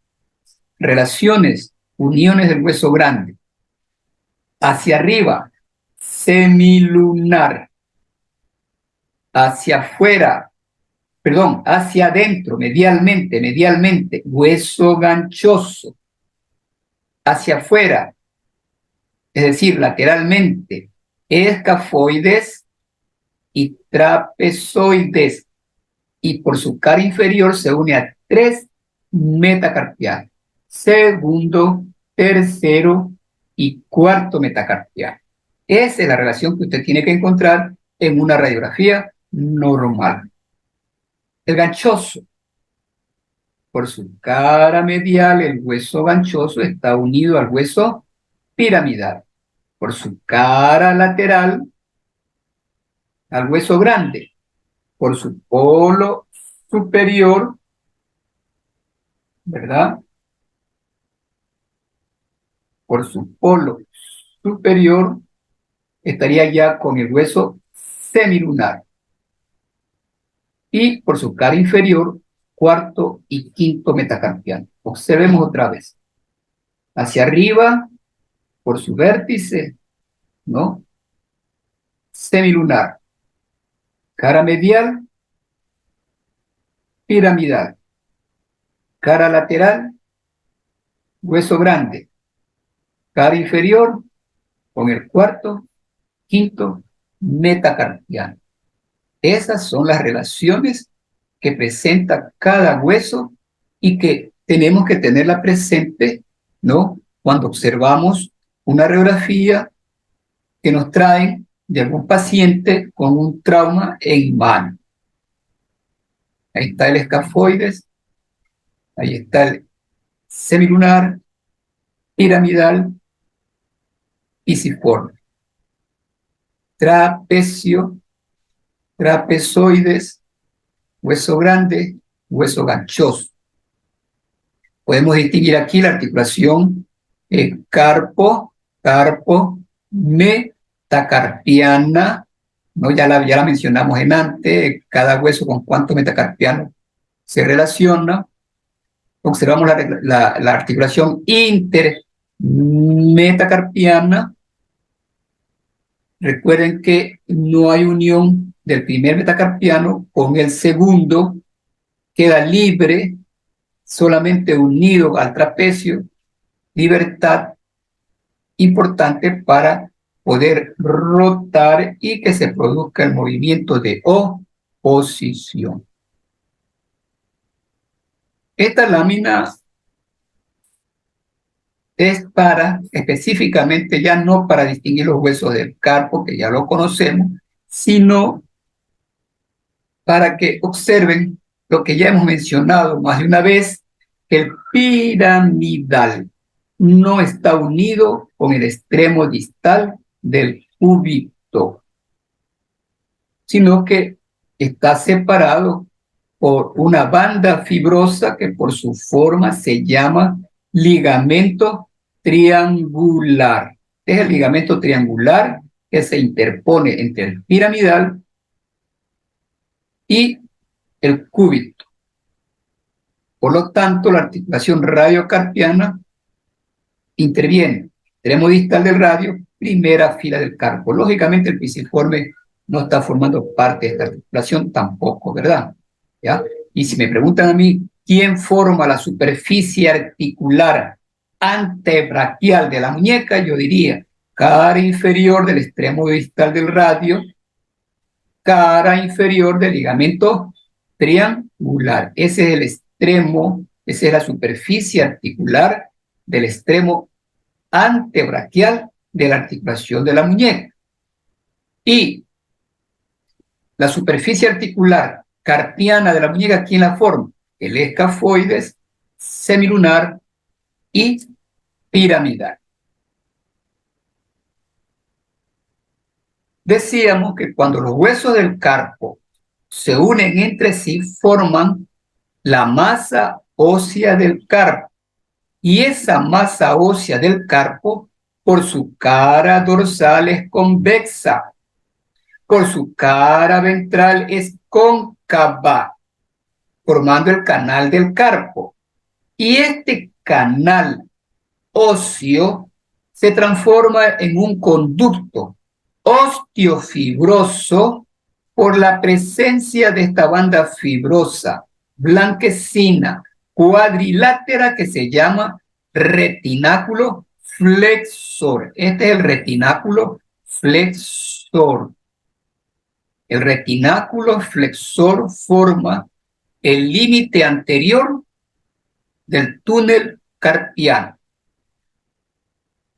relaciones, uniones del hueso grande. Hacia arriba, semilunar. Hacia afuera, perdón, hacia adentro, medialmente, hueso ganchoso. Hacia afuera, es decir, lateralmente, escafoides y trapezoides. Y por su cara inferior se une a 3 metacarpianos. Segundo, tercero y cuarto metacarpiano. Esa es la relación que usted tiene que encontrar en una radiografía normal. El ganchoso. Por su cara medial, el hueso ganchoso está unido al hueso piramidal. Por su cara lateral, al hueso grande. Por su polo superior, ¿verdad? Por su polo superior estaría ya con el hueso semilunar. Y por su cara inferior, cuarto y quinto metacarpiano. Observemos otra vez. Hacia arriba, por su vértice, ¿no? Semilunar. Cara medial, piramidal. Cara lateral, hueso grande. Cara inferior, con el cuarto, quinto metacarpiano. Esas son las relaciones que presenta cada hueso y que tenemos que tenerla presente, ¿no? Cuando observamos una radiografía que nos traen de algún paciente con un trauma en mano. Ahí está el escafoides, ahí está el semilunar, piramidal, pisiforme. Trapecio, trapezoides, hueso grande, hueso ganchoso. Podemos distinguir aquí la articulación carpo, metacarpiana, ¿no? Ya la mencionamos en antes, cada hueso con cuánto metacarpiano se relaciona. Observamos la articulación intermetacarpiana. Recuerden que no hay unión del primer metacarpiano con el segundo, queda libre, solamente unido al trapecio, libertad, importante para poder rotar y que se produzca el movimiento de oposición. Esta lámina es para, específicamente, ya no para distinguir los huesos del carpo, que ya lo conocemos, sino para que observen lo que ya hemos mencionado más de una vez, que el piramidal no está unido con el extremo distal del cúbito, sino que está separado por una banda fibrosa que por su forma se llama ligamento triangular. Es el ligamento triangular que se interpone entre el piramidal y el cúbito. Por lo tanto, la articulación radiocarpiana interviene extremo distal del radio, primera fila del carpo. Lógicamente, el pisiforme no está formando parte de esta articulación tampoco, ¿verdad? ¿Ya? Y si me preguntan a mí, ¿quién forma la superficie articular antebraquial de la muñeca, yo diría cara inferior del extremo distal del radio, cara inferior del ligamento triangular. Ese es el extremo, esa es la superficie articular del extremo antebraquial de la articulación de la muñeca. Y la superficie articular carpiana de la muñeca, ¿quién la forma? El escafoides, semilunar y piramidal. Decíamos que cuando los huesos del carpo se unen entre sí, forman la masa ósea del carpo. Y esa masa ósea del carpo, por su cara dorsal es convexa, por su cara ventral es cóncava, formando el canal del carpo. Y este canal óseo se transforma en un conducto osteofibroso por la presencia de esta banda fibrosa, blanquecina, cuadrilátera que se llama retináculo flexor. Este es el retináculo flexor. El retináculo flexor forma el límite anterior del túnel carpiano.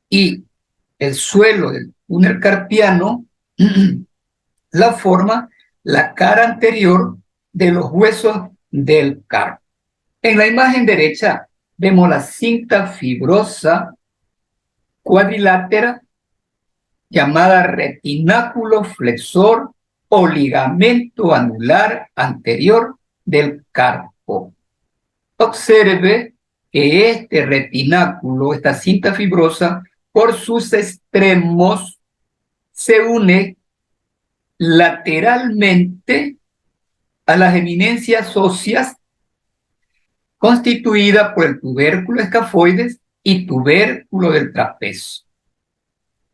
Y el suelo del túnel carpiano la forma la cara anterior de los huesos del carpo. En la imagen derecha vemos la cinta fibrosa cuadrilátera llamada retináculo flexor o ligamento anular anterior del carpo. Observe que este retináculo, esta cinta fibrosa, por sus extremos se une lateralmente a las eminencias óseas constituida por el tubérculo escafoides y tubérculo del trapecio.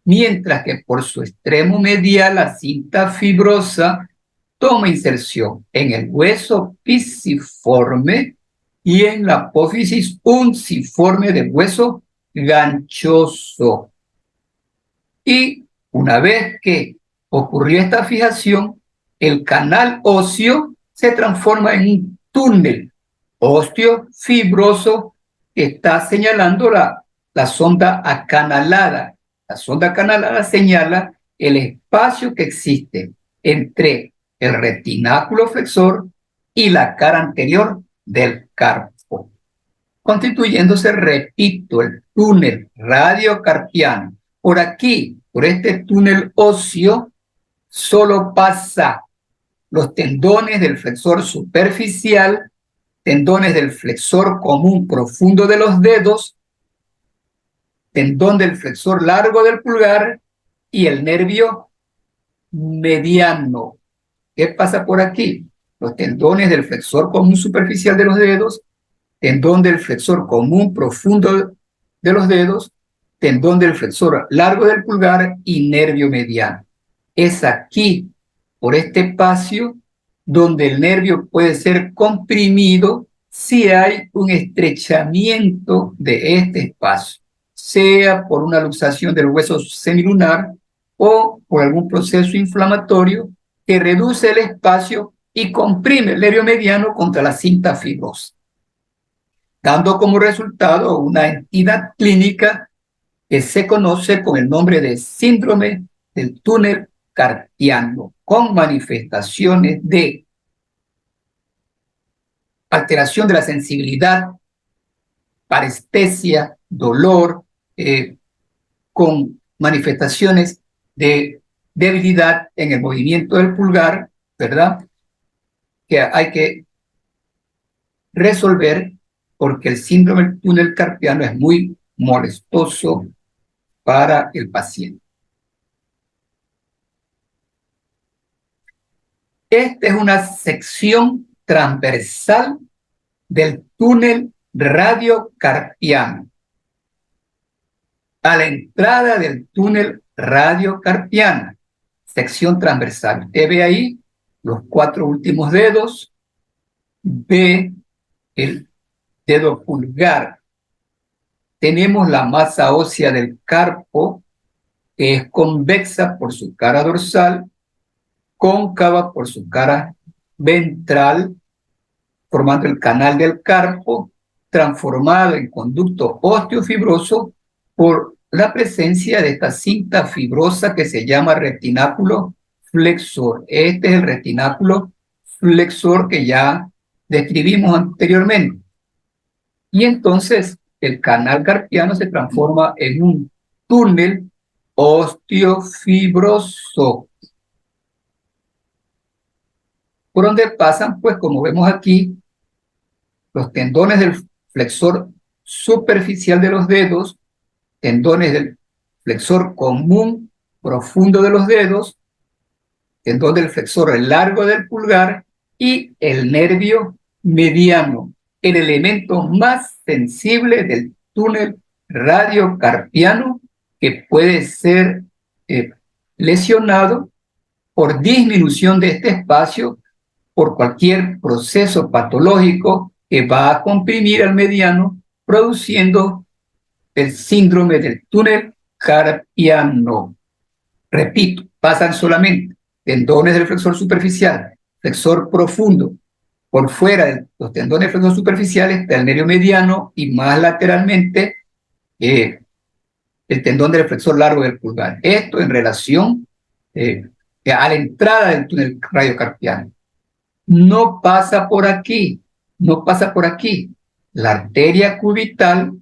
Mientras que por su extremo medial la cinta fibrosa toma inserción en el hueso pisiforme y en la apófisis unciforme del hueso ganchoso. Y una vez que ocurrió esta fijación, el canal óseo se transforma en un túnel osteofibroso que está señalando la sonda acanalada. La sonda acanalada señala el espacio que existe entre el retináculo flexor y la cara anterior del carpo, constituyéndose, repito, el túnel radiocarpiano. Por aquí, por este túnel óseo, solo pasa los tendones del flexor superficial, tendones del flexor común profundo de los dedos, tendón del flexor largo del pulgar y el nervio mediano. ¿Qué pasa por aquí? Los tendones del flexor común superficial de los dedos, tendón del flexor común profundo de los dedos, tendón del flexor largo del pulgar y nervio mediano. Es aquí, por este espacio, donde el nervio puede ser comprimido si hay un estrechamiento de este espacio, sea por una luxación del hueso semilunar o por algún proceso inflamatorio que reduce el espacio y comprime el nervio mediano contra la cinta fibrosa, dando como resultado una entidad clínica que se conoce con el nombre de síndrome del túnel carpiano, con manifestaciones de alteración de la sensibilidad, parestesia, dolor, con manifestaciones de debilidad en el movimiento del pulgar, ¿verdad? Que hay que resolver porque el síndrome del túnel carpiano es muy molestoso para el paciente. Esta es una sección transversal del túnel radiocarpiano. A la entrada del túnel radiocarpiano, sección transversal. Usted ve ahí los 4 últimos dedos, ve el dedo pulgar tenemos la masa ósea del carpo, que es convexa por su cara dorsal, cóncava por su cara ventral, formando el canal del carpo, transformado en conducto osteofibroso por la presencia de esta cinta fibrosa que se llama retináculo flexor. Este es el retináculo flexor que ya describimos anteriormente. Y entonces el canal carpiano se transforma en un túnel osteofibroso, por donde pasan, pues como vemos aquí, los tendones del flexor superficial de los dedos, tendones del flexor común profundo de los dedos, tendón del flexor largo del pulgar y el nervio mediano, el elemento más sensible del túnel radiocarpiano que puede ser lesionado por disminución de este espacio por cualquier proceso patológico que va a comprimir al mediano, produciendo el síndrome del túnel carpiano. Repito, pasan solamente tendones del flexor superficial, flexor profundo, por fuera de los tendones del flexor superficiales del nervio mediano y más lateralmente el tendón del flexor largo del pulgar. Esto en relación a la entrada del túnel radiocarpiano. No pasa por aquí, no pasa por aquí. La arteria cubital,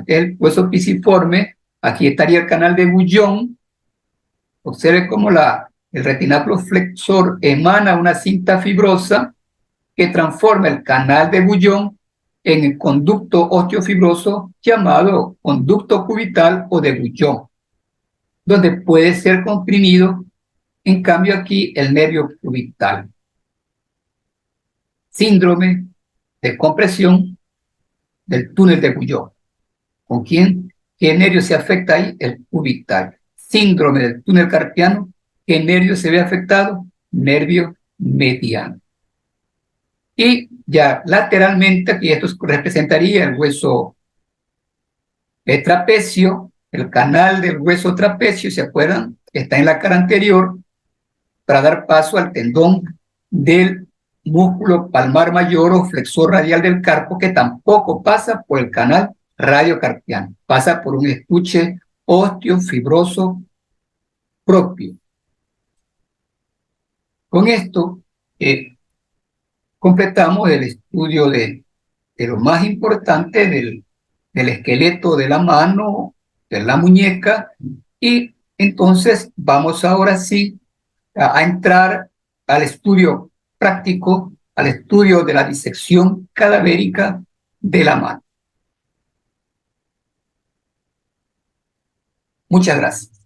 el hueso pisiforme, aquí estaría el canal de Bouillon. Observe cómo el retináculo flexor emana una cinta fibrosa que transforma el canal de Bouillon en el conducto osteofibroso llamado conducto cubital o de Bouillon, donde puede ser comprimido, en cambio aquí, el nervio cubital. Síndrome de compresión del túnel de Bouillon. ¿Con quién? ¿Qué nervio se afecta ahí? El cubital. Síndrome del túnel carpiano. ¿Qué nervio se ve afectado? Nervio mediano. Y ya lateralmente, aquí esto representaría el hueso trapecio, el canal del hueso trapecio, ¿se acuerdan? Está en la cara anterior para dar paso al tendón del músculo palmar mayor o flexor radial del carpo, que tampoco pasa por el canal radiocarpiano, pasa por un estuche osteofibroso propio. Con esto completamos el estudio de lo más importante del esqueleto de la mano, de la muñeca, y entonces vamos ahora sí a entrar al estudio práctico, al estudio de la disección cadavérica de la mano. Muchas gracias.